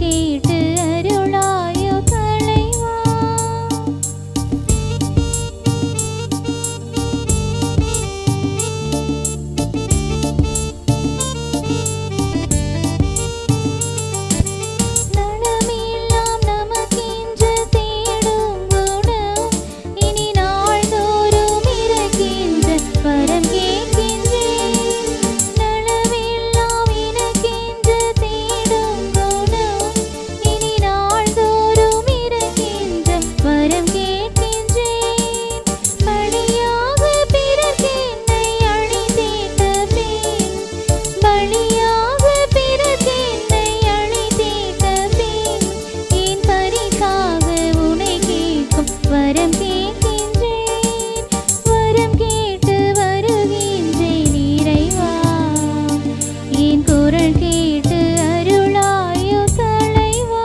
கேட்டு அருளாயோ தலைவா. நலமெல்லாம் நமக்கென்று தேடும் குணம் இனி நாள்தோறும் இருக்கின்ற வரம் கேட்கின்றேன். நலமெல்லாம் எனக்கென்று தேடும் குணம் இனி நாள்தோறும் இருக்கின்ற வரம் கேட்கின்றேன். பலியாக பிறர்க்கென்னை அழித்தேட்ட பின், பலியாக பிறர்க்கென்னை அழித்தேட்ட பின், என் பரிசாக உன்னை கேட்கும் வரம் கேட்கின்றேன். வரம் கேட்டு வருகின்றேன் இறைவா, என் குரல் கேட்டு அருளாயோ தலைவா.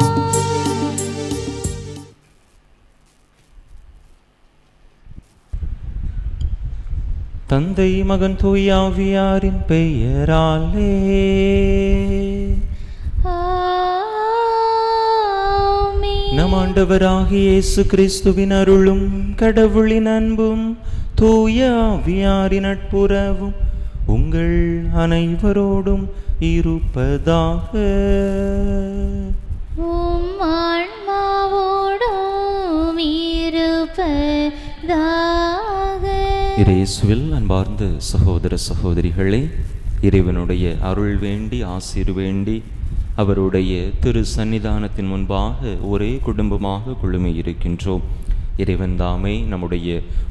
தந்தை மகன் தூய ஆவியாரின் பெயராலே ஆமென். நம் ஆண்டவராகிய இயேசு கிறிஸ்துவின் அருளும் கடவுளின் அன்பும் தூய ஆவியாரின் நட்புறவும் உங்கள் அனைவரோடும் இருப்பதாக. உம் ஆன்மாவோடும் இருப்பதாக. இயேசுவில் அன்பார்ந்த சகோதர சகோதரிகளே, இறைவனுடைய அருள் வேண்டி ஆசீர் வேண்டி அவருடைய திரு சன்னிதானத்தின் முன்பாக ஒரே குடும்பமாக குழுமி இருக்கின்றோம். இறைவன் தாமே நம்முடைய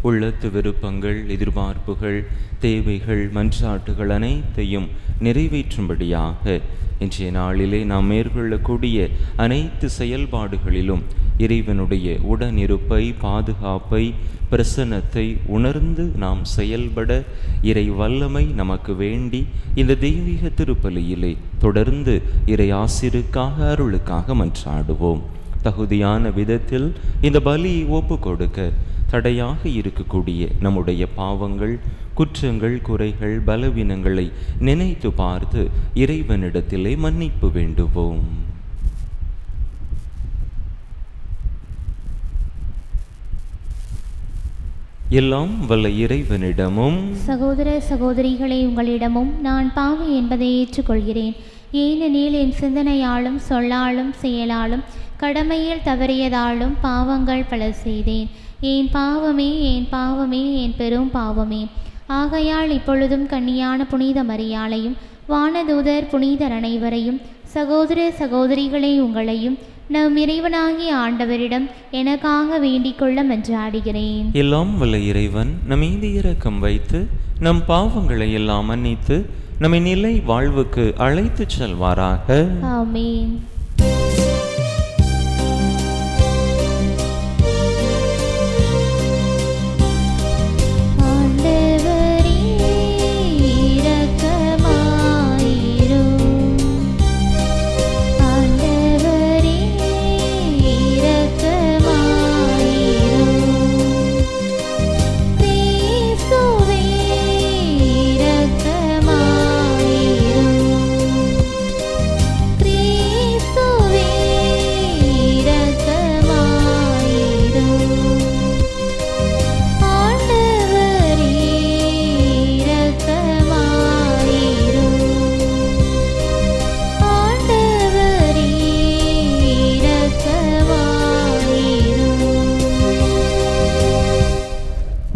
உள்ளத்து விருப்பங்கள், எதிர்பார்ப்புகள், தேவைகள், மன்றாட்டுகள் அனைத்தையும் நிறைவேற்றும்படியாக இன்றைய நாளிலே நாம் மேற்கொள்ளக்கூடிய அனைத்து செயல்பாடுகளிலும் இறைவனுடைய உடனிருப்பை, பாதுகாப்பை, பிரசன்னத்தை உணர்ந்து நாம் செயல்பட இறை வல்லமை நமக்கு வேண்டி இந்த தெய்வீக திருப்பலியிலே தொடர்ந்து இறை ஆசிருக்காக, அருளுக்காக மன்றாடுவோம். தகுதியான விதத்தில் இந்த பலியை ஒப்பு கொடுக்க தடையாக இருக்கக்கூடிய நம்முடைய பாவங்கள், குற்றங்கள், குறைகள், பலவீனங்களை நினைத்து பார்த்து இறைவனிடத்திலே மன்னிப்பு வேண்டுவோம். எல்லாம் வல்ல இறைவனிடமும் சகோதர சகோதரிகளே, உங்களிடமும் நான் பாவி என்பதை ஏற்றுக்கொள்கிறேன். ஏனெனில் என் சிந்தனையாலும் சொல்லாலும் செயலாலும் கடமையில் தவறியதாலும் பாவங்கள் பல செய்தேன். என் பாவமே, என் பாவமே, என் பெரும் பாவமே. ஆகையால் இப்பொழுதும் கன்னியான புனித மரியாளையும் வானதூதர் புனிதர் அனைவரையும் சகோதர சகோதரிகளே உங்களையும் நம் இறைவனாகிய ஆண்டவரிடம் எனக்காக வேண்டிக் கொள்ள மன்றாடுகிறேன். எல்லாம் வல்ல இறைவன் நம் மீது இரக்கம் வைத்து நம் பாவங்களை எல்லாம் மன்னித்து நம்மை நிலை வாழ்வுக்கு அழைத்து செல்வாராக. ஆமென்.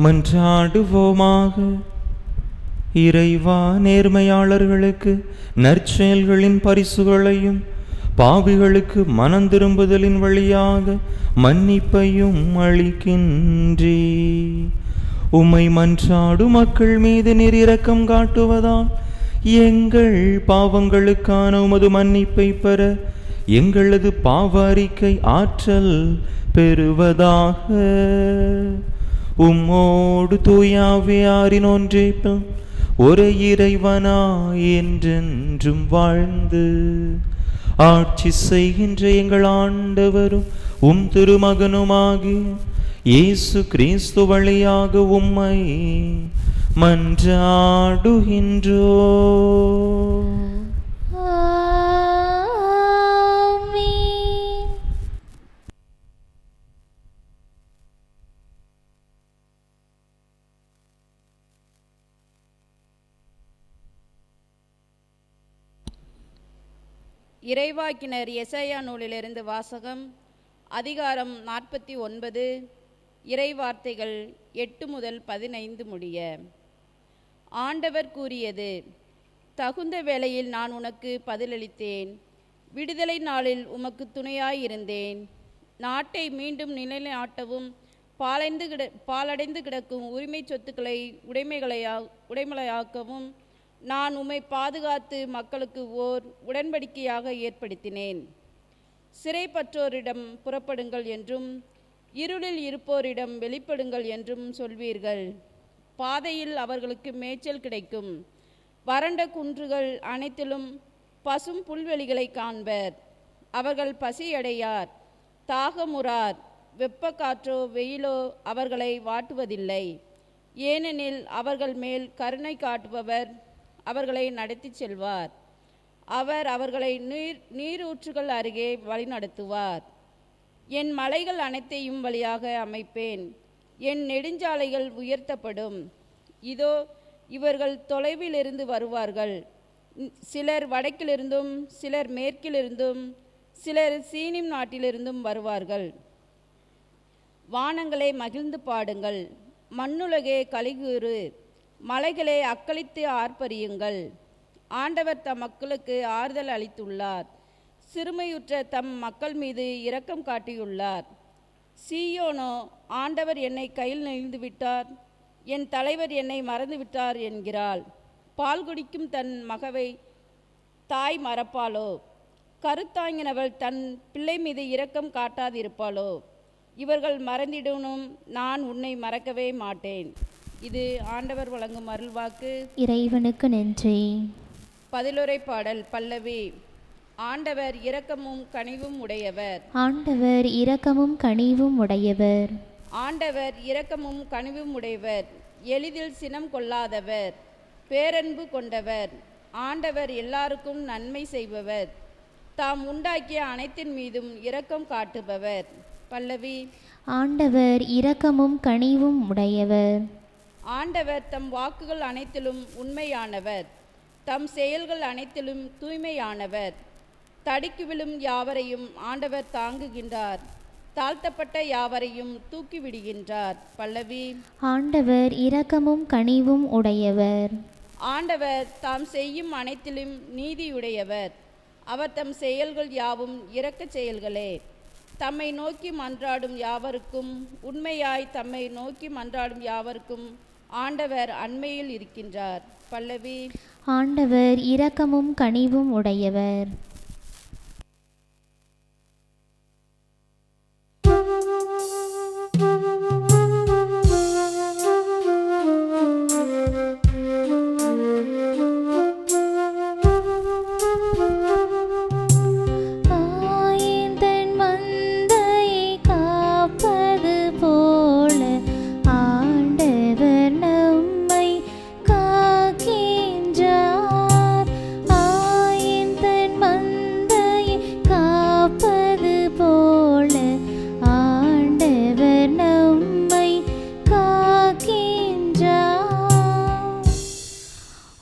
மன்றாடுவோமாக. இறைவா, நேர்மையாளர்களுக்கு நற்செயல்களின் பரிசுகளையும் பாவிகளுக்கு மனந்திரும்புதலின் வழியாக மன்னிப்பையும் அளிக்கின்றே. உம்மை மன்றாடும் மக்கள் மீது நீர் இரக்கம் காட்டுவதால் எங்கள் பாவங்களுக்கான உமது மன்னிப்பை பெற எங்களது பாவ அறிக்கை ஆற்றல் பெறுவதாக. உம்மோடு தூயாவியாரின் ஒன்றைப்பில் ஒரு இறைவனாய் என்றென்றும் வாழ்ந்து ஆட்சி செய்கின்ற எங்கள் ஆண்டவரும் உம் திருமகனுமாகிய இயேசு கிறிஸ்து வழியாக உம்மை மன்றாடுகின்றோம். ஆமென். இறைவாக்கினர் எசாயா நூலிலிருந்து வாசகம். அதிகாரம் 49, இறைவார்த்தைகள் 8 முதல் 15 முடிய. ஆண்டவர் கூறியது: தகுந்த வேளையில் நான் உனக்கு பதிலளித்தேன். விடுதலை நாளில் உமக்கு துணையாயிருந்தேன். நாட்டை மீண்டும் நிலைநாட்டவும் பாலடைந்து கிடக்கும் உரிமை சொத்துக்களை உடைமையாக்கவும் நான் உம்மை பாதுகாத்து மக்களுக்கு ஓர் உடன்படிக்கையாக ஏற்படுத்தினேன். சிறைப்பற்றோரிடம் புறப்படுங்கள் என்றும் இருளில் இருப்போரிடம் வெளிப்படுங்கள் என்றும் சொல்வீர்கள். பாதையில் அவர்களுக்கு மேய்ச்சல் கிடைக்கும். வறண்ட குன்றுகள் அனைத்திலும் பசும் புல்வெளிகளை காண்பர். அவர்கள் பசியடையார், தாகமுறார். வெப்ப காற்றோ வெயிலோ அவர்களை வாட்டுவதில்லை. ஏனெனில் அவர்கள் மேல் கருணை காட்டுபவர் அவர்களை நடத்தி செல்வார். அவர் அவர்களை நீரூற்றுகள் அருகே வழிநடத்துவார். என் மலைகள் அனைத்தையும் வழியாக அமைப்பேன். என் நெடுஞ்சாலைகள் உயர்த்தப்படும். இதோ, இவர்கள் தொலைவிலிருந்து வருவார்கள். சிலர் வடக்கிலிருந்தும், சிலர் மேற்கிலிருந்தும், சிலர் சீனிம் நாட்டிலிருந்தும் வருவார்கள். வானங்களே மகிழ்ந்து பாடுங்கள், மண்ணுலகே கலிகூறு, மலைகளே அக்களித்து ஆர்ப்பரியுங்கள். ஆண்டவர் தம் மக்களுக்கு ஆறுதல் அளித்துள்ளார். சிறுமையுற்ற தம் மக்கள் மீது இரக்கம் காட்டியுள்ளார். சீயோனோ, ஆண்டவர் என்னை கையில் நெகிழ்ந்து விட்டார், என் தலைவர் என்னை மறந்துவிட்டார் என்கிறாள். பால் குடிக்கும் தன் மகவை தாய் மறப்பாளோ? கருத்தாங்கினவள் தன் பிள்ளை மீது இரக்கம் காட்டாதிருப்பாளோ? இவர்கள் மறந்திடனும் நான் உன்னை மறக்கவே மாட்டேன். இது ஆண்டவர் வழங்கும் அருள்வாக்கு. இறைவனுக்கு நன்றி. பதிலுரை பாடல். பல்லவி. ஆண்டவர் இரக்கமும் கனிவும் உடையவர். ஆண்டவர் இரக்கமும் கனிவும் உடையவர். ஆண்டவர் இரக்கமும் கனிவும் உடையவர். எளிதில் சினம் கொள்ளாதவர், பேரன்பு கொண்டவர். ஆண்டவர் எல்லாருக்கும் நன்மை செய்பவர். தாம் உண்டாக்கிய அனைத்தின் மீதும் இரக்கம் காட்டுபவர். பல்லவி. ஆண்டவர் இரக்கமும் கனிவும் உடையவர். ஆண்டவர் தம் வாக்குகள் அனைத்திலும் உண்மையானவர். தம் செயல்கள் அனைத்திலும் தூய்மையானவர். தடிக்கு விழும் யாவரையும் ஆண்டவர் தாங்குகின்றார். தாழ்த்தப்பட்ட யாவரையும் தூக்கிவிடுகின்றார். பல்லவி. ஆண்டவர் இரக்கமும் கனிவும் உடையவர். ஆண்டவர் தாம் செய்யும் அனைத்திலும் நீதியுடையவர். அவர் தம் செயல்கள் யாவும் இரக்கச் செயல்களே. தம்மை நோக்கி மன்றாடும் யாவருக்கும், உண்மையாய் தம்மை நோக்கி மன்றாடும் யாவருக்கும் ஆண்டவர் அண்மையில் இருக்கின்றார். பல்லவி. ஆண்டவர் இரக்கமும் கனிவும் உடையவர்.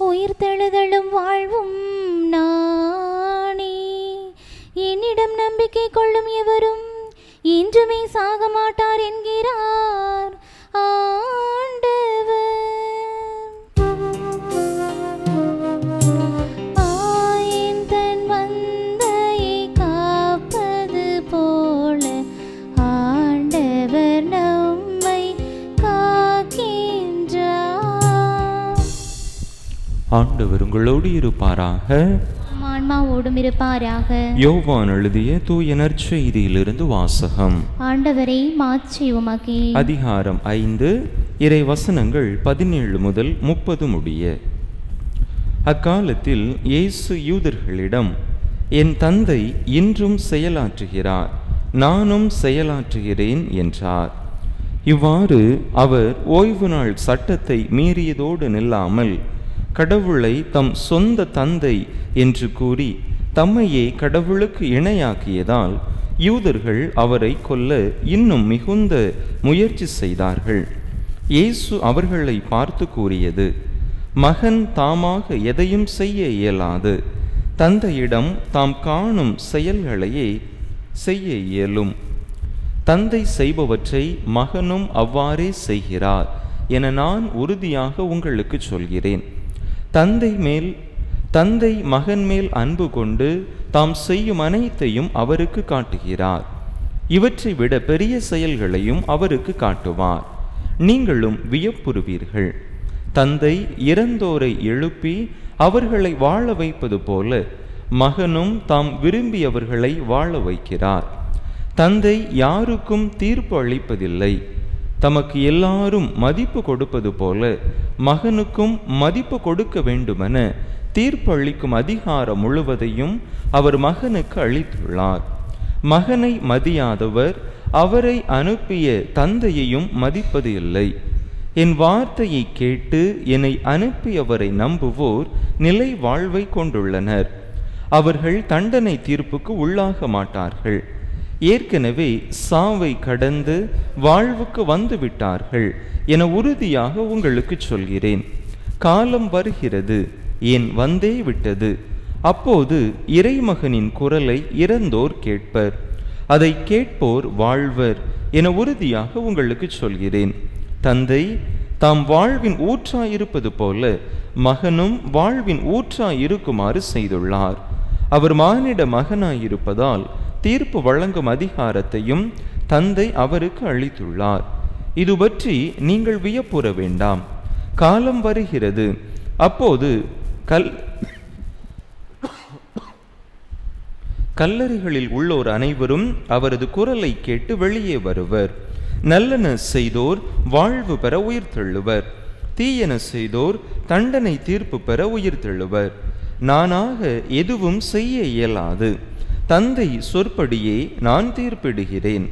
உயிர்த்தெழுதலும் வாழ்வும் நானே. என்னிடம் நம்பிக்கை கொள்ளும் எவரும் இன்றுமே சாக மாட்டார் என்கிறார் ஆண்டவர். ஆயின் தன் மந்தையை காப்பது போல ஆண்டவர் நம்மை காக்கின்றார். ஆண்டவர் உங்களோடு இருப்பாராக. ஆன்மாவோடும் இருப்பாராக. யோவான் எழுதிய தூய நற்செய்தியிலிருந்து வாசகம். ஆண்டவரே, மாட்சி உமக்கே. அதிகாரம் 5, இறை வசனங்கள் 17 முதல் 30 முடிய. அக்காலத்தில் இயேசு யூதர்களிடம், என் தந்தை இன்றும் செயலாற்றுகிறார், நானும் செயலாற்றுகிறேன் என்றார். இவ்வாறு அவர் ஓய்வு நாள் சட்டத்தை மீறியதோடு நில்லாமல் கடவுளை தம் சொந்த தந்தை என்று கூறி தம்மையே கடவுளுக்கு இணையாக்கியதால் யூதர்கள் அவரை கொல்ல இன்னும் மிகுந்த முயற்சி செய்தார்கள். இயேசு அவர்களை பார்த்து கூறியது, மகன் தாமாக எதையும் செய்ய இயலாது. தந்தையிடம் தாம் காணும் செயல்களையே செய்ய இயலும். தந்தை செய்பவற்றை மகனும் அவ்வாறே செய்கிறார் என நான் உறுதியாக உங்களுக்கு சொல்கிறேன். தந்தை மகன் மேல் அன்பு கொண்டு தாம் செய்யும் அனைத்தையும் அவருக்கு காட்டுகிறார். இவற்றை விட பெரிய செயல்களையும் அவருக்கு காட்டுவார். நீங்களும் வியப்புறுவீர்கள். தந்தை இறந்தோரை எழுப்பி அவர்களை வாழ வைப்பது போல மகனும் தாம் விரும்பியவர்களை வாழ வைக்கிறார். தந்தை யாருக்கும் தீர்ப்பு அளிப்பதில்லை. தமக்கு எல்லாரும் மதிப்பு கொடுப்பது போல மகனுக்கும் மதிப்பு கொடுக்க வேண்டுமென தீர்ப்பு அளிக்கும் அதிகாரம் முழுவதையும் அவர் மகனுக்கு அளித்துள்ளார். மகனை மதியாதவர் அவரை அனுப்பிய தந்தையையும் மதிப்பது இல்லை. என் வார்த்தையை கேட்டு என்னை அனுப்பியவரை நம்புவோர் நிலை வாழ்வை கொண்டுள்ளனர். அவர்கள் தண்டனை தீர்ப்புக்கு உள்ளாக மாட்டார்கள். ஏற்கனவே சாவை கடந்து வாழ்வுக்கு வந்து விட்டார்கள் என உறுதியாக உங்களுக்கு சொல்கிறேன். காலம் வருகிறது, ஏன் வந்தே விட்டது. அப்போது இறைமகனின் குரலை இறந்தோர் கேட்பர். அதை கேட்போர் வாழ்வர் என உறுதியாக உங்களுக்கு சொல்கிறேன். தந்தை தாம் வாழ்வின் ஊற்றாயிருப்பது போல மகனும் வாழ்வின் ஊற்றாயிருக்குமாறு செய்துள்ளார். அவர் மானிட மகனாயிருப்பதால் தீர்ப்பு வழங்கும் அதிகாரத்தையும் தந்தை அவருக்கு அளித்துள்ளார். இது பற்றி நீங்கள் வியப்புற வேண்டாம். காலம் வருகிறது, அப்போது கல்லறைகளில் உள்ளோர் அனைவரும் அவரது குரலை கேட்டு வெளியே வருவர். நல்லன செய்தோர் வாழ்வு பெற உயிர் தெழுவர், தீயன செய்தோர் தண்டனை தீர்ப்பு பெற உயிர் தெழுவர். நானாக எதுவும் செய்ய இயலாது. தந்தை சொற்படியே நான் தீர்ப்பிடுகிறேன்.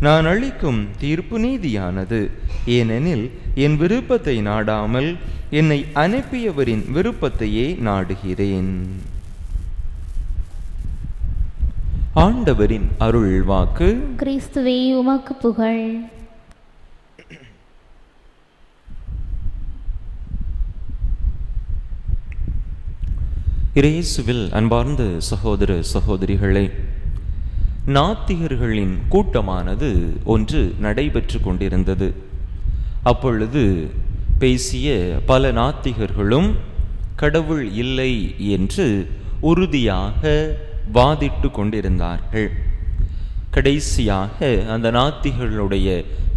நான் அளிக்கும் தீர்ப்பு நீதியானது. ஏனெனில் என் விருப்பத்தை நாடாமல் என்னை அனுப்பியவரின் விருப்பத்தையே நாடுகிறேன். ஆண்டவரின் அருள் வாக்கு. கிறிஸ்துவே உமக்கு புகழ். இயேசுவில் அன்பார்ந்த சகோதர சகோதரிகளே, நாத்திகர்களின் கூட்டமானது ஒன்று நடைபெற்று கொண்டிருந்தது. அப்பொழுது பேசிய பல நாத்திகர்களும் கடவுள் இல்லை என்று உறுதியாக வாதிட்டு கொண்டிருந்தார்கள். கடைசியாக அந்த நாத்திகர்களுடைய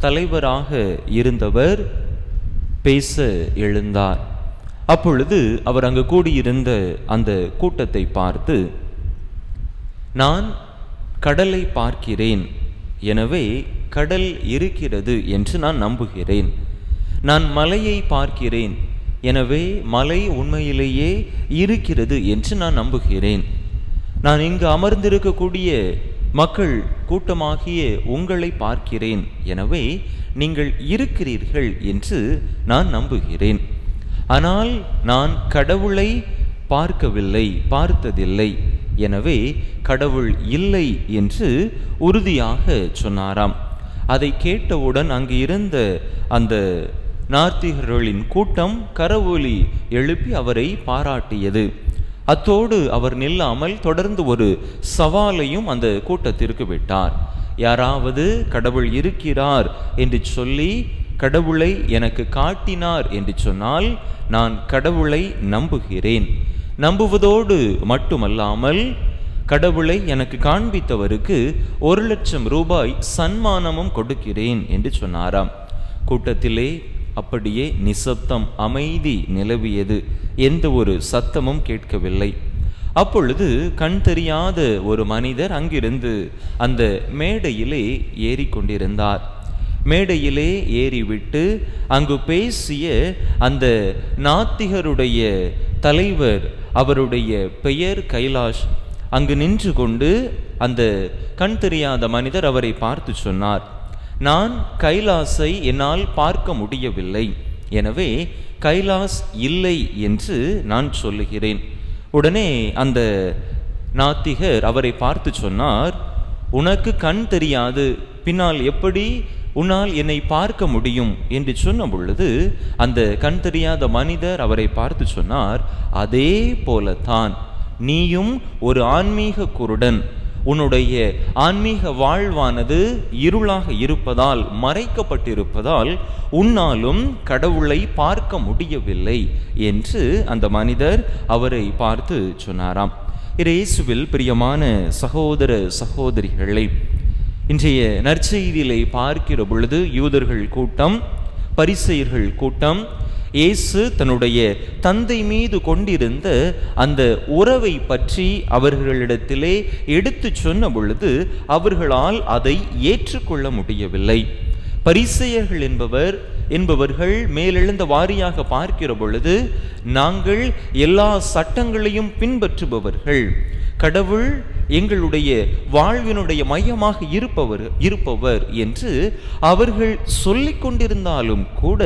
தலைவராக இருந்தவர் பேச எழுந்தார். அப்பொழுது அவர் அங்கு கூடியிருந்த அந்த கூட்டத்தை பார்த்து, நான் கடலை பார்க்கிறேன், எனவே கடல் இருக்கிறது என்று நான் நம்புகிறேன். நான் மலையை பார்க்கிறேன், எனவே மலை உண்மையிலேயே இருக்கிறது என்று நான் நம்புகிறேன். நான் இங்கு அமர்ந்திருக்கக்கூடிய மக்கள் கூட்டமாகிய உங்களை பார்க்கிறேன், எனவே நீங்கள் இருக்கிறீர்கள் என்று நான் நம்புகிறேன். ஆனால் நான் கடவுளை பார்த்ததில்லை, எனவே கடவுள் இல்லை என்று உறுதியாக சொன்னாராம். அதை கேட்டவுடன் அங்கு இருந்த அந்த நாத்திகர்களின் கூட்டம் கரவொலி எழுப்பி அவரை பாராட்டியது. அத்தோடு அவர் நில்லாமல் தொடர்ந்து ஒரு சவாலையும் அந்த கூட்டத்திற்கு விட்டார். யாராவது கடவுள் இருக்கிறார் என்று சொல்லி கடவுளை எனக்கு காட்டினார் என்று சொன்னால் நான் கடவுளை நம்புகிறேன். நம்புவதோடு மட்டுமல்லாமல் கடவுளை எனக்கு காண்பித்தவருக்கு 1,00,000 ரூபாய் சன்மானமும் கொடுக்கிறேன் என்று சொன்னாராம். கூட்டத்திலே அப்படியே நிசப்தம், அமைதி நிலவியது. எந்த ஒரு சத்தமும் கேட்கவில்லை. அப்பொழுது கண் தெரியாத ஒரு மனிதர் அங்கிருந்து அந்த மேடையிலே ஏறிக்கொண்டிருந்தார். மேடையிலே ஏறிவிட்டு அங்கு பேசிய அந்த நாத்திகருடைய தலைவர், அவருடைய பெயர் கைலாஷ், அங்கு நின்று கொண்டு அந்த கண் தெரியாத மனிதர் அவரை பார்த்து சொன்னார், நான் கைலாசை என்னால் பார்க்க முடியவில்லை, எனவே கைலாஸ் இல்லை என்று நான் சொல்லுகிறேன். உடனே அந்த நாத்திகர் அவரை பார்த்து சொன்னார், உனக்கு கண் தெரியாது, பின்னால் எப்படி உன்னால் என்னை பார்க்க முடியும் என்று சொன்ன பொழுது அந்த கண் தெரியாத மனிதர் அவரை பார்த்து சொன்னார், அதே போலத்தான் நீயும் ஒரு ஆன்மீக குருடன். உன்னுடைய ஆன்மீக வாழ்வானது இருளாக இருப்பதால், மறைக்கப்பட்டிருப்பதால் உன்னாலும் கடவுளை பார்க்க முடியவில்லை என்று அந்த மனிதர் அவரை பார்த்து சொன்னாராம். இயேசுவில் பிரியமான சகோதர சகோதரிகளை, இன்றைய நற்செய்தியிலே பார்க்கிற பொழுது யூதர்கள் கூட்டம், பரிசேயர்கள் கூட்டம் இயேசு தன்னுடைய தந்தை மீது கொண்டிருந்த அந்த உறவை பற்றி அவர்களிடத்திலே எடுத்து சொன்ன பொழுது அவர்களால் அதை ஏற்றுக்கொள்ள முடியவில்லை. பரிசேயர்கள் என்பவர்கள் மேலெழுந்த வாரியாக பார்க்கிற பொழுது, நாங்கள் எல்லா சட்டங்களையும் பின்பற்றுபவர்கள், கடவுள் எங்களுடைய வாழ்வினுடைய மையமாக இருப்பவர் என்று அவர்கள் சொல்லிக் கொண்டிருந்தாலும் கூட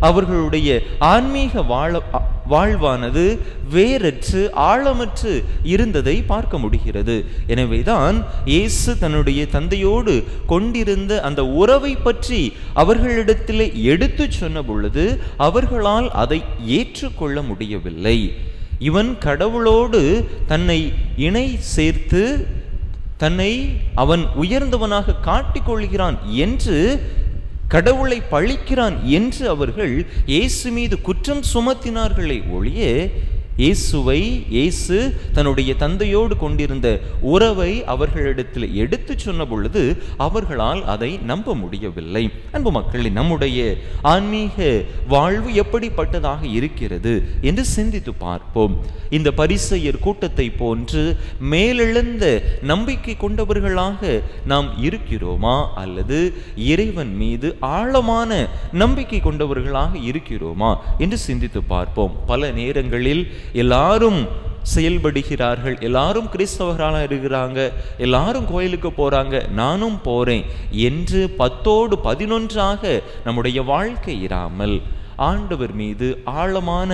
அவர்களுடைய ஆன்மீக வாழ்வானது வேறற்று ஆழமற்று இருந்ததை பார்க்க முடிகிறது. எனவேதான் இயேசு தன்னுடைய தந்தையோடு கொண்டிருந்த அந்த உறவை பற்றி அவர்களிடத்திலே எடுத்து சொன்ன பொழுது அவர்களால் அதை ஏற்றுக்கொள்ள முடியவில்லை. இவன் கடவுளோடு தன்னை இணை சேர்த்து தன்னை அவன் உயர்ந்தவனாக காட்டிக்கொள்கிறான் என்று, கடவுளை பழிக்கிறான் என்று அவர்கள் இயேசு மீது குற்றம் சுமத்தினார்களே ஒழிய, இயேசு தன்னுடைய தந்தையோடு கொண்டிருந்த உறவை அவர்களிடத்தில் எடுத்து சொன்ன பொழுது அவர்களால் அதை நம்ப முடியவில்லை. அன்பு மக்களே, நம்முடைய ஆன்மீக வாழ்வு எப்படிப்பட்டதாக இருக்கிறது என்று சிந்தித்து பார்ப்போம். இந்த பரிசேயர் கூட்டத்தை போன்று மேலெழுந்த நம்பிக்கை கொண்டவர்களாக நாம் இருக்கிறோமா, அல்லது இறைவன் மீது ஆழமான நம்பிக்கை கொண்டவர்களாக இருக்கிறோமா என்று சிந்தித்து பார்ப்போம். பல நேரங்களில் எல்லாரும் செயல்படுகிறார்கள், எல்லாரும் கிறிஸ்தவர்களாக இருக்கிறாங்க, எல்லாரும் கோயிலுக்கு போறாங்க, நானும் போறேன் என்று 10ஓடு 11ஆக நம்முடைய வாழ்க்கை இராமல் ஆண்டவர் மீது ஆழமான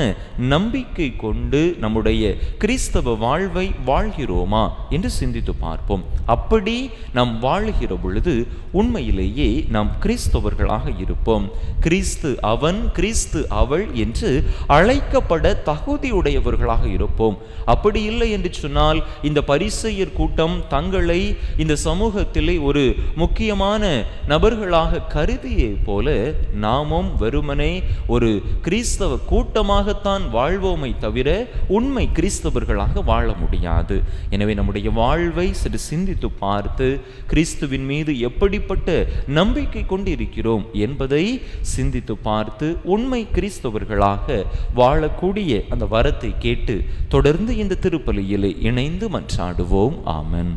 நம்பிக்கை கொண்டு நம்முடைய கிறிஸ்தவ வாழ்வை வாழ்கிறோமா என்று சிந்தித்து பார்ப்போம். அப்படி நாம் வாழ்கிற பொழுது உண்மையிலேயே நாம் கிறிஸ்தவர்களாக இருப்போம். கிறிஸ்து அவன், கிறிஸ்து அவள் என்று அழைக்கப்பட தகுதியுடையவர்களாக இருப்போம். அப்படி இல்லை என்று சொன்னால் இந்த பரிசேயர் கூட்டம் தங்களை இந்த சமூகத்திலே ஒரு முக்கியமான நபர்களாக கருதியே போல நாமும் வெறுமனே ஒரு கிறிஸ்தவ கூட்டமாகத்தான் வாழ்வோமை தவிர உண்மை கிறிஸ்தவர்களாக வாழ முடியாது. எனவே நம்முடைய வாழ்வை சற்று சிந்தித்து பார்த்து கிறிஸ்துவின் மீது எப்படிப்பட்ட நம்பிக்கை கொண்டு இருக்கிறோம் என்பதை சிந்தித்து பார்த்து உண்மை கிறிஸ்தவர்களாக வாழக்கூடிய அந்த வரத்தை கேட்டு தொடர்ந்து இந்த திருப்பலியிலே இணைந்து மன்றாடுவோம். ஆமென்.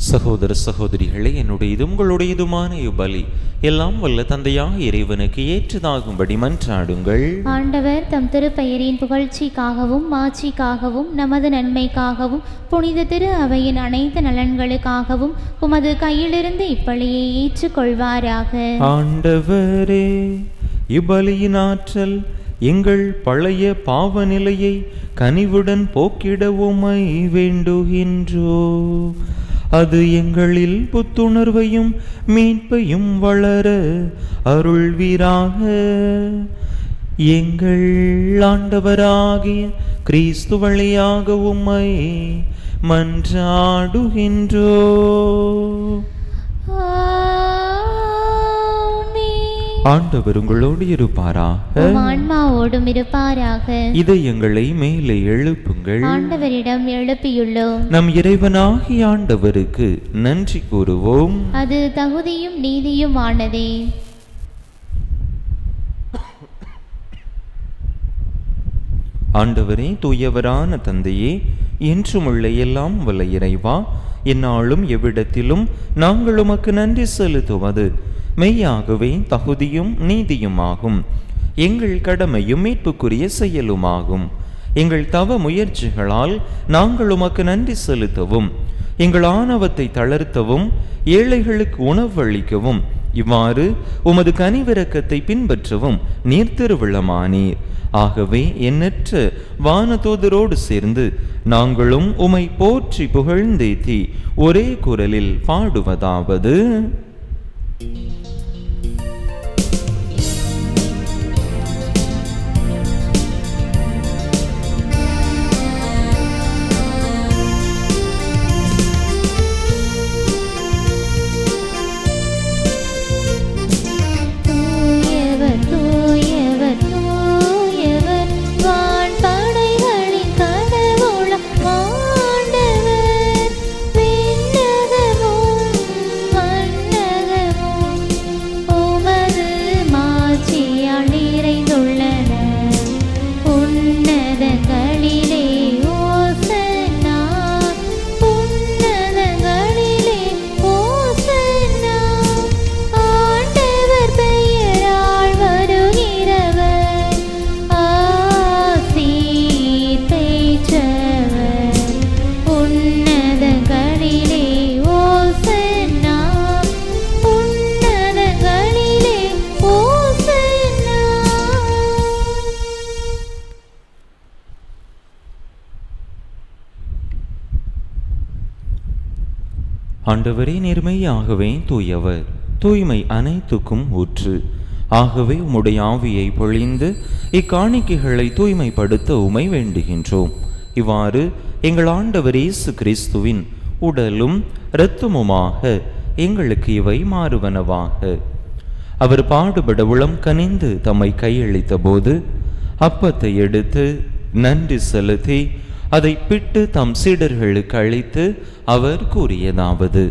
சகோதர சகோதரிகளே, என்னுடையது உங்களுடையதுமான பலி எல்லாம் வல்ல தந்தையாக இறைவனுக்கு ஏற்றதாகும்படி மன்றாடுங்கள். ஆண்டவர் தம் திருப்பெயரின் புகழ்ச்சிக்காகவும் மாட்சிக்காகவும் நமது நன்மைக்காகவும் புனித திரு அவையின் அனைத்து நலன்களுக்காகவும் உமது கையிலிருந்து இப்பலியை ஏற்றுக்கொள்வாராக. ஆண்டவரே, இப்பலியின் ஆற்றல் எங்கள் பழைய பாவ நிலையை கனிவுடன் போக்கிட உம்மை வேண்டுகின்றோ. அது எங்களில் புத்துணர்வையும் மீட்பையும் வளர அருள்வீராக. எங்கள் ஆண்டவராகிய கிறிஸ்து வழியாக உம்மை மன்றாடுகின்றோ. ஆண்டவர் உங்களோடு இருப்பாராக. ஆன்மாவோடும் இருப்பாராக. இதயங்களை மேலே எழுப்புங்கள். ஆண்டவரிடம் எழுப்பியுள்ளோம். நம் இறைவனாகிய ஆண்டவருக்கு நன்றி கூறுவோம். அது தகுதியும் நீதியும் ஆனதே. ஆண்டவரே, தூயவரான தந்தையே, என்றுமுள்ள எல்லாம் வல்ல இறைவா, எந்நாளும் எவ்விடத்திலும் நாங்கள் உமக்கு நன்றி செலுத்துவது மெய்யாகவே தகுதியும் நீதியுமாகும். எங்கள் கடமையும் மீட்புக்குரிய செயலுமாகும். எங்கள் தவ முயற்சிகளால் நாங்கள் உமக்கு நன்றி செலுத்தவும், எங்கள் ஆணவத்தை தளர்த்தவும், ஏழைகளுக்கு உணவளிக்கவும், இவ்வாறு உமது கனிவிரக்கத்தை பின்பற்றவும் நீர் திருவிழமானீர். ஆகவே எண்ணற்ற வானதூதரோடு சேர்ந்து நாங்களும் உமை போற்றி புகழ்ந்தேத்தி ஒரே குரலில் பாடுவதாவது: ஆண்டவரே, நேர்மையாகவே தூயவர், தூய்மை அனைத்துக்கும் ஊற்று. ஆகவே உம்முடைய ஆவியை பொழிந்து இக்காணிக்கைகளை தூய்மைப்படுத்த உமை வேண்டுகின்றோம். இவ்வாறு எங்கள் ஆண்டவர் இயேசு கிறிஸ்துவின் உடலும் இரத்தமுமாக எங்களுக்கு இவை மாறுவனவாக. அவர் பாடுபட உளம் கனிந்து தம்மை கையளித்த போது அப்பத்தை எடுத்து நன்றி செலுத்தி அதை பிட்டு தம் சீடர்களுக்கு அளித்து அவர் கூறியதாவது: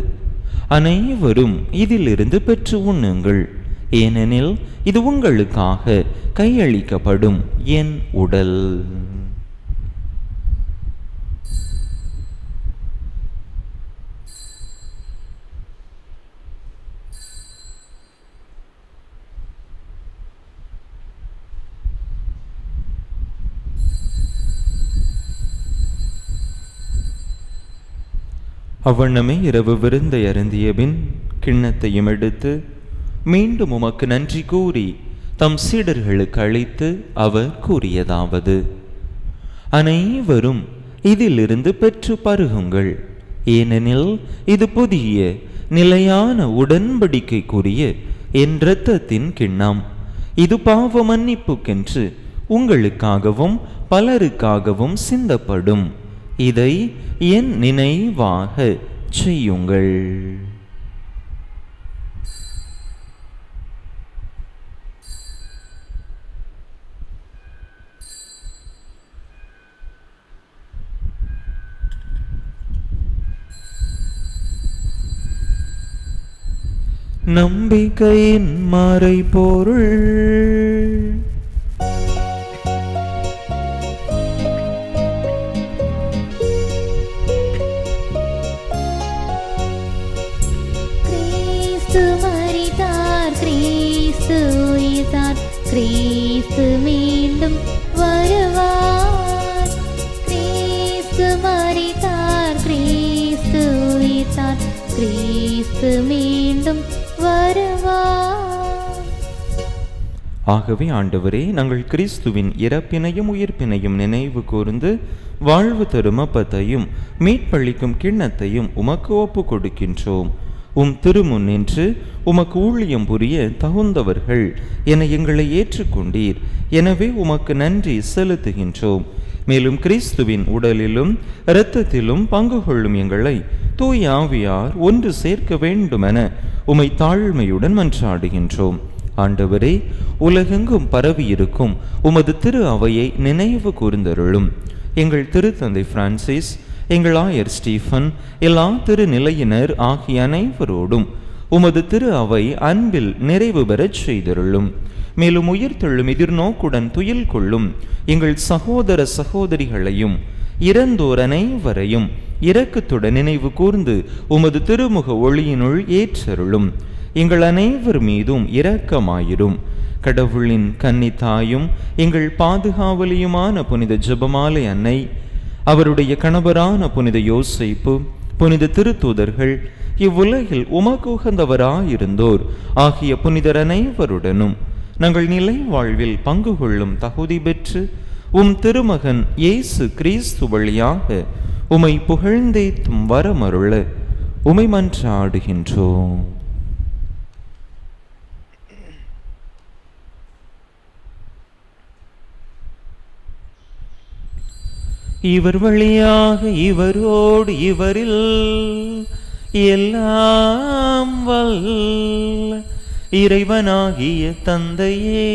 அனைவரும் இதிலிருந்து பெற்று உண்ணுங்கள், ஏனெனில் இது உங்களுக்காக கையளிக்கப்படும் என் உடல். அவ்வண்ணமே இரவு விருந்தை அருந்திய பின் கிண்ணத்தையும் எடுத்து மீண்டும் உமக்கு நன்றி கூறி தம் சீடர்களுக்கு அளித்து அவர் கூறியதாவது: அனைவரும் இதிலிருந்து பெற்று பருகுங்கள், ஏனெனில் இது புதிய நிலையான உடன்படிக்கைக்குரிய என் இரத்தத்தின் கிண்ணம். இது பாவ மன்னிப்புக்கென்று உங்களுக்காகவும் பலருக்காகவும் சிந்தப்படும். இதை என் நினைவாக செய்யுங்கள். நம்பிக்கையின் மறைபொருள். மரித்தார் கிறிஸ்து உயிர்த்தார், கிறிஸ்து மீண்டும் வருவார். கிறிஸ்து மரித்தார், கிறிஸ்து உயிர்த்தார், கிறிஸ்து மீண்டும் வருவார். ஆகவே ஆண்டவரே, நாங்கள் கிறிஸ்துவின் இறப்பினையும் உயிர்ப்பினையும் நினைவு கூர்ந்து வாழ்வு தரும் அப்பத்தையும் மீட்பளிக்கும் கிண்ணத்தையும் உமக்கு ஒப்பு கொடுக்கின்றோம். உம் திருமுன் நின்று உமக்கு ஊழியம் புரிய தகுந்தவர்கள் என எங்களை ஏற்றுக்கொண்டீர். எனவே உமக்கு நன்றி செலுத்துகின்றோம். மேலும் கிறிஸ்துவின் உடலிலும் இரத்தத்திலும் பங்கு கொள்ளும் எங்களை தூய ஆவியார் ஒன்று சேர்க்க வேண்டுமென உமை தாழ்மையுடன் மன்றாடுகின்றோம். ஆண்டவரே, உலகெங்கும் பரவியிருக்கும் உமது திரு அவையை நினைவு கூர்ந்தருளும். எங்கள் திருத்தந்தை பிரான்சிஸ், எங்கள் ஆயர் ஸ்டீஃபன், எல்லா திருநிலையினர் ஆகிய அனைவரோடும் உமது திரு அவை அன்பில் நிறைவு பெறச் செய்தருளும். மேலும் உயிர்த்தெழும் எதிர்நோக்குடன் துயில் கொள்ளும் எங்கள் சகோதர சகோதரிகளையும் இறந்தோர் அனைவரையும் இரக்கத்துடன் நினைவு கூர்ந்து உமது திருமுக ஒளியினுள் ஏற்றருளும். எங்கள் அனைவர் மீதும் இரக்கமாயிரும். கடவுளின் கன்னித்தாயும் எங்கள் பாதுகாவலியுமான புனித ஜெபமாலை அன்னை, அவருடைய கணவரான புனித யோசேப்பு, புனித திருத்தூதர்கள், இவ்வுலகில் உமக்கு உகந்தவராயிருந்தோர் ஆகிய புனிதர் அனைவருடனும் நாங்கள் நிலை வாழ்வில் பங்கு கொள்ளும் தகுதி பெற்று உம் திருமகன் இயேசு கிறிஸ்து வழியாக உமை புகழ்ந்தேத்தும் வரமருள உமை மன்றாடுகின்றோம். இவர் வழியாக இவரோடு இவரில் எல்லாம் வல்ல இறைவனாகிய தந்தையே,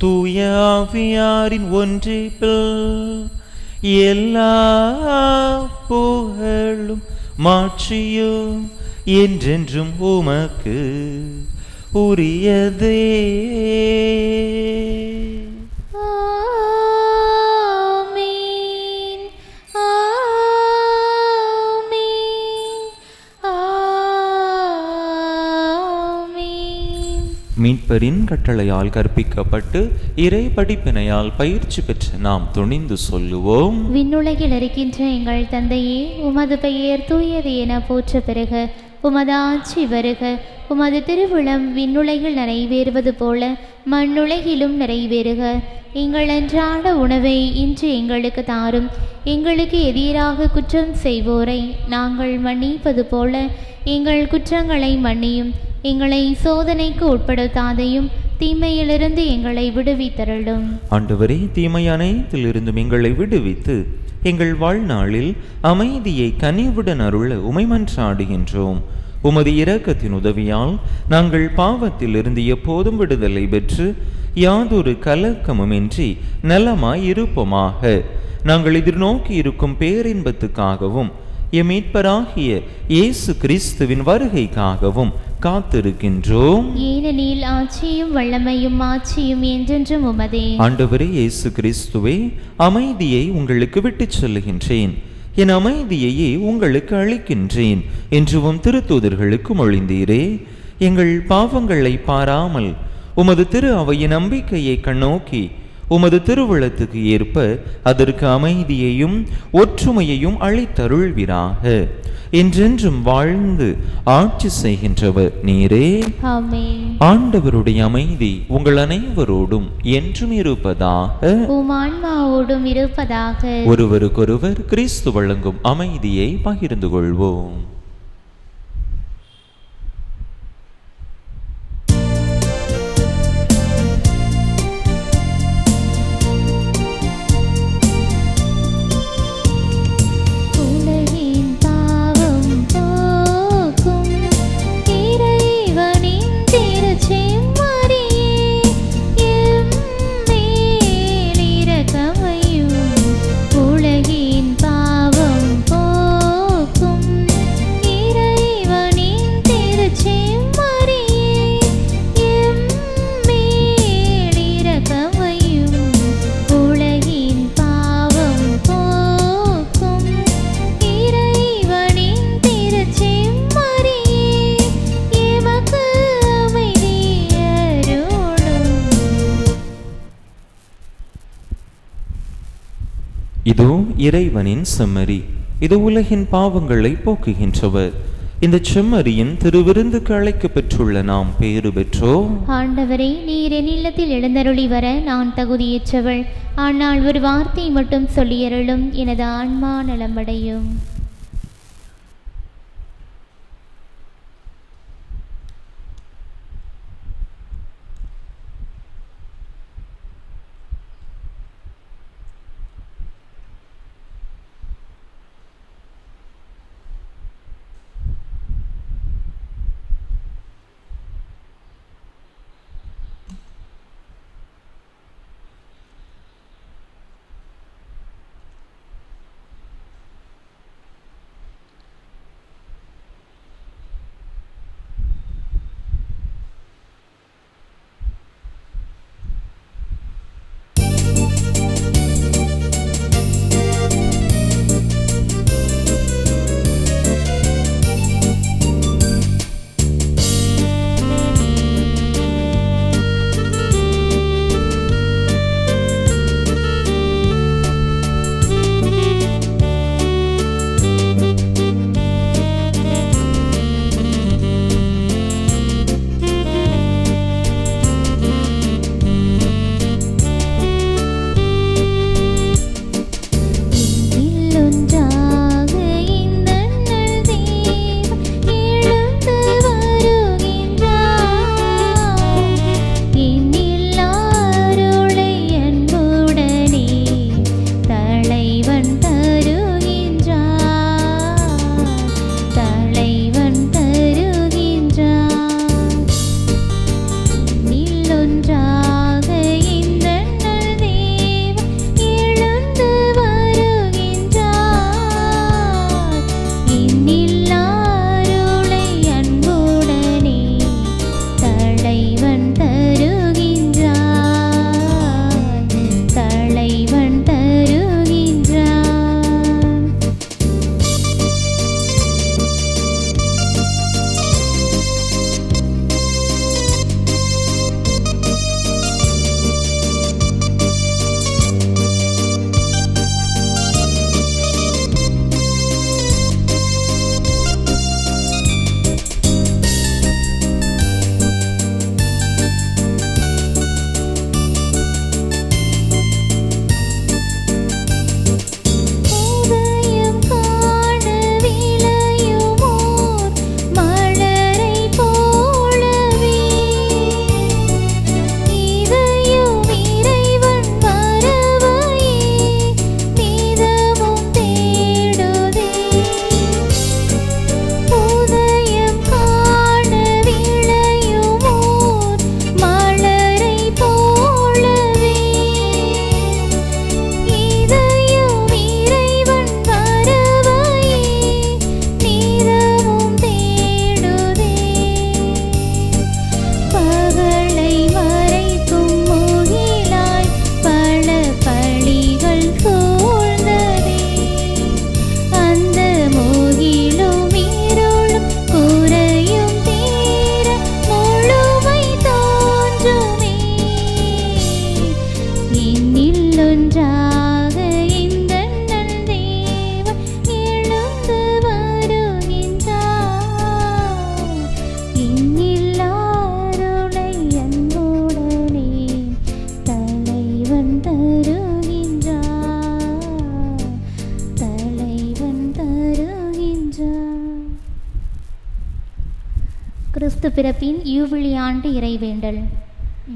தூய ஆவியாரின் ஒன்றிப்பில் எல்லா புகழும் மாட்சியும் என்றென்றும் உமக்கு உரியதே. மீட்பரின் கட்டளையால் கற்பிக்கப்பட்டு இறை படிப்பினையால் பயிற்சி பெற்ற நாம் துணிந்து சொல்லுவோம். விண்ணுலகில் இருக்கின்ற எங்கள் தந்தையே, உமது பெயர் தூயது என போற்ற பெறுக. உமது ஆட்சி வருக. உமது திருவுளம் விண்ணுலகில் நிறைவேறுவது போல மண்ணுலகிலும் நிறைவேறுக. எங்கள் அன்றாட உணவை இன்று எங்களுக்கு தாரும். எங்களுக்கு எதிராக குற்றம் செய்வோரை நாங்கள் மன்னிப்பது போல எங்கள் குற்றங்களை மன்னியும். எங்களை சோதனைக்கு உட்படுத்தாதையும் தீமையிலிருந்து எங்களை விடுவித்தருளும். ஆண்டவரே, தீமை அனைத்திலிருந்தும் எங்களை விடுவித்து எங்கள் வாழ்நாளில் அமைதியை கனிவுடன் அருள உமை மன்றாடுகின்றோம். உமது இரக்கத்தின் உதவியால் நாங்கள் பாவத்திலிருந்து எப்போதும் விடுதலை பெற்று யாதொரு கலக்கமுமின்றி நலமாய் இருப்போமாக. நாங்கள் எதிர்நோக்கி இருக்கும் பேரின்பத்துக்காகவும் எம் மீட்பராகிய இயேசு கிறிஸ்துவின் வருகைக்காகவும் காத்திருக்கின்றோம். ஏனெனில் ஆட்சியும் வல்லமையும் மாட்சியும் என்றென்றும் உமதே. ஆண்டவரே இயேசு கிறிஸ்துவே, அமைதியை உங்களுக்கு விட்டுச் செல்லுகின்றேன், என் அமைதியையே உங்களுக்கு அளிக்கின்றேன் என்றும் திருத்தூதர்களுக்கு மொழிந்தீரே. எங்கள் பாவங்களை பாராமல் உமது திரு அவையின் நம்பிக்கையை கண்ணோக்கி உமது திருவுளத்துக்கு ஏற்ப அதற்கு அமைதியையும் ஒற்றுமையையும் அளித்தருள்வீராக. என்றென்றும் வாழ்ந்து ஆட்சி செய்கின்றவர் நீரே. ஆமென். ஆண்டவருடைய அமைதி உங்கள் அனைவரோடும் என்றும் இருப்பதாக. உம் ஆன்மாவோடும் இருப்பதாக. ஒருவருக்கொருவர் கிறிஸ்து வழங்கும் அமைதியை பகிர்ந்து கொள்வோம். இதோ இறைவனின் செம்மறி, இது உலகின் பாவங்களை போக்குகின்றவர். இந்த செம்மறியின் திருவிருந்துக்கு அழைக்க பெற்றுள்ள நாம் பேறு பெற்றோம். ஆண்டவரே, நீர் என் இல்லத்தில் எழுந்தருளி வர நான் தகுதியற்றவள். ஆனால் ஒரு வார்த்தை மட்டும் சொல்லியருளும், எனது ஆன்மா நலமடையும். கிறிஸ்து பிறப்பின் யூபிலி ஆண்டு இறைவேண்டல்.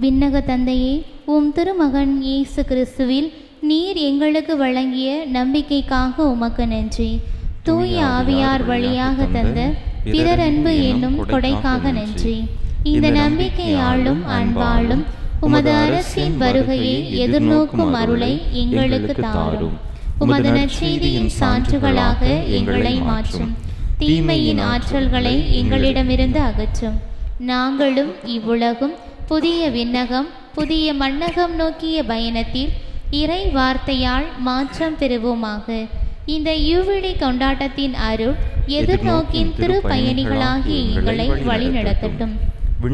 விண்ணக தந்தையே, உம் திருமகன் இயேசு கிறிஸ்துவில் நீர் எங்களுக்கு வழங்கிய நம்பிக்கைக்காக உமக்கு நன்றி. தூய ஆவியார் வழியாக தந்த பிறர் அன்பு என்னும் கொடைக்காக நன்றி. இந்த நம்பிக்கையாலும் அன்பாலும் உமது அரசின் வருகையை எதிர்நோக்கும் அருளை எங்களுக்கு தாரும். உமது நற்செய்தியின் சான்றுகளாக எங்களை மாற்றும். தீமையின் ஆற்றல்களை எங்களிடமிருந்து அகற்றும். நாங்களும் இவ்வுலகும் புதிய விண்ணகம் புதிய மண்ணகம் நோக்கிய பயணத்தில் இறை வார்த்தையால் மாற்றம் பெறுவோமாக. இந்த யூபிலி கொண்டாட்டத்தின் அருள் எதிர்நோக்கின் திருப்பயணிகளாகிய எங்களை வழிநடத்தட்டும்.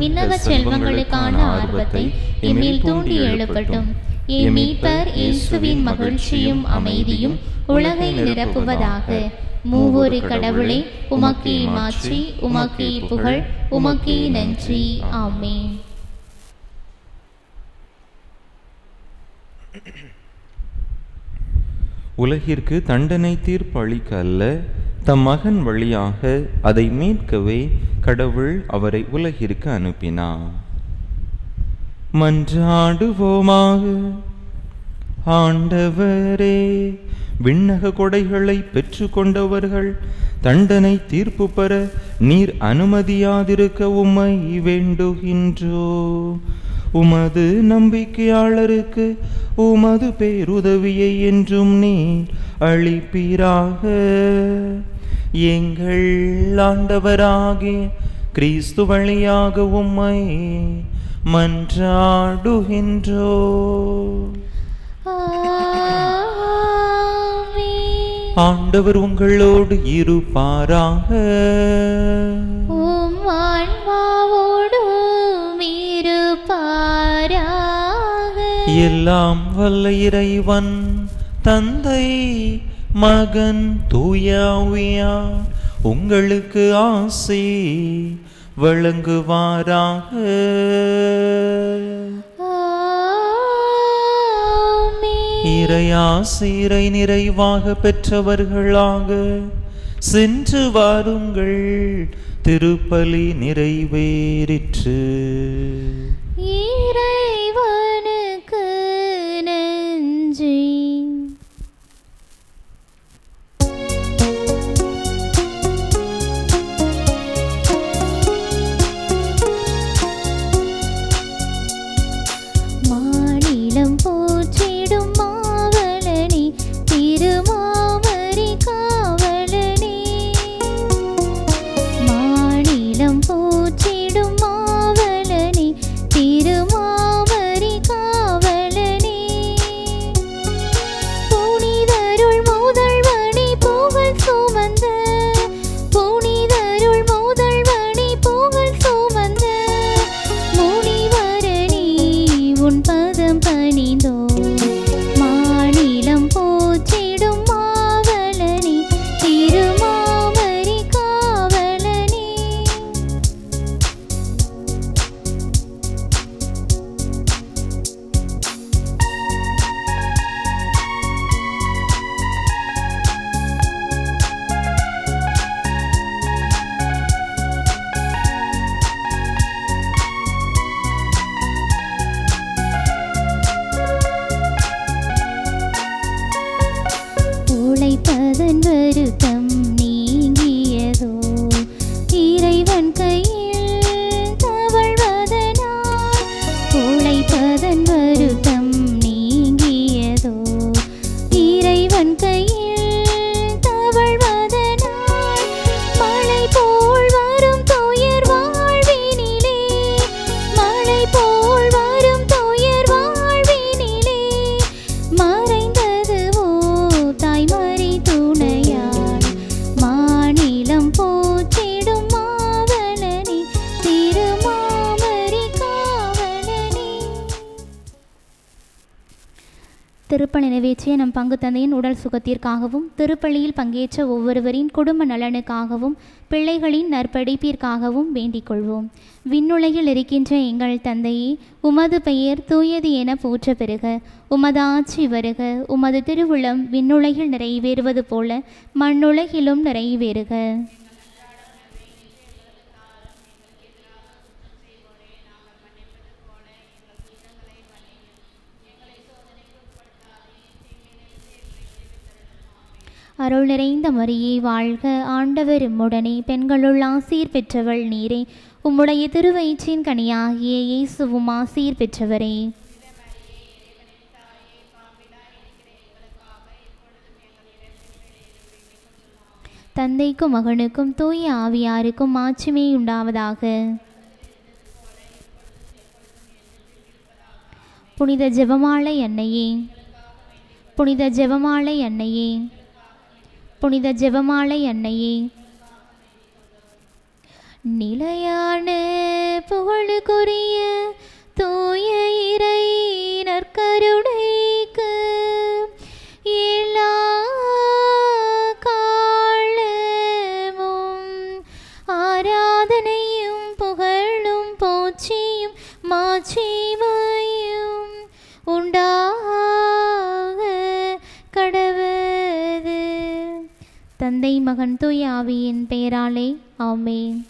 விண்ணக செல்வங்களுக்கான ஆர்வத்தை எம்மில் தூண்டி எழுப்பட்டும். என் மீட்பர் இயேசுவின் மகிழ்ச்சியும் அமைதியும் உலகை நிரப்புவதாக. மூவொரு கடவுளே, உமக்கே மாட்சி, உமக்கே புகழ், உமக்கே நன்றி. ஆமென். உலகிற்கு தண்டனை தீர்ப்பு அளிக்க அல்ல, தம் மகன் வழியாக அதை மீட்கவே கடவுள் அவரை உலகிற்கு அனுப்பினார். மன்றாடுவோமாக. ஆண்டவரே, விண்ணக கொடைகளை பெற்று கொண்டவர்கள் தண்டனை தீர்ப்பு பெற நீர் அனுமதியாதிருக்க உம்மை வேண்டுகின்றோ. உமது நம்பிக்கையாளருக்கு உமது பேருதவியை என்றும் நீர் அளிப்பீராக. எங்கள் ஆண்டவராகிய கிறிஸ்து வழியாக உம்மை மன்றாடுகின்றோ. ஆண்டவர் உங்களோடு இருப்பாராக. எல்லாம் வல்ல இறைவன் தந்தை, மகன், தூய ஆவியார் உங்களுக்கு ஆசி வழங்குவாராக. இறையாசிரை நிறைவாக பெற்றவர்களாக சென்று வாருங்கள். திருப்பலி நிறைவேறிற்று. இறைவனுக்கு நன்றி. மாநிலம் போற்றிடும் மாவலனே, திருமாமரி காவலனே. மாநிலம் போற்றிடும் மாவலனே, திருமாமரி காவலனே. புனிதருள் முதல்வனே, புகழ் சுமந்த புனிதருள் முதல்வனே, புகழ் சுமந்த முனிவரணி உன் பதம் பணிந்தோ. மாநிலம் போற்றிடும் மாவலனே, திருமாமரி காவலனே. உழைப்பதன் வருத்தம் நீங்கியதோ, இறைவன் கையில் தவழ்வதனால். உழைப்பதன் வருத்தம் நீங்கியதோ, இறைவன் கையில் தவழ்வதனால். மழை போல் வரும் துயர் வாழ்வினிலே, மழை போல் வரும் துயர் வாழ்வினிலே மறைந்ததுவோ தாய்மறி துணையாள். மாநிலம் போற்றிடும் மாவலனே, திருமாமரி காவலனே. திருப்பலி நிறைவேற்றிய நம் பங்கு தந்தையின் உடல் சுகத்திற்காகவும், திருப்பலியில் பங்கேற்ற ஒவ்வொருவரின் குடும்ப நலனுக்காகவும், பிள்ளைகளின் நற்படைப்பிற்காகவும் வேண்டிக் கொள்வோம். விண்ணுலகில் இருக்கின்ற எங்கள் தந்தையே, உமது பெயர் தூயது என போற்ற பெறுக. உமது ஆட்சி வருக. உமது திருவுளம் விண்ணுலகில் நிறைவேறுவது போல மண்ணுலகிலும் நிறைவேறுக. அருள் நிறைந்த மரியே வாழ்க. ஆண்டவர் உம்முடனே, பெண்களுள் ஆசீர் பெற்றவள் நீரே. உம்முடைய திருவயிற்றின் கனியாகிய இயேசுவும் ஆசீர் பெற்றவரே. தந்தைக்கும் மகனுக்கும் தூய ஆவியாருக்கும் மாட்சிமை உண்டாவதாக. புனித ஜெபமாலை அன்னையே, புனித ஜெபமாலை அன்னையே, புனித ஜெபமாலை அன்னையே. நிலையான புகழுக்குரிய தூய இறை நற்கருணை மாட்சிமையும் உண்டாக கடவது. தந்தை மகன் தூய ஆவியின் பெயராலே ஆமென்.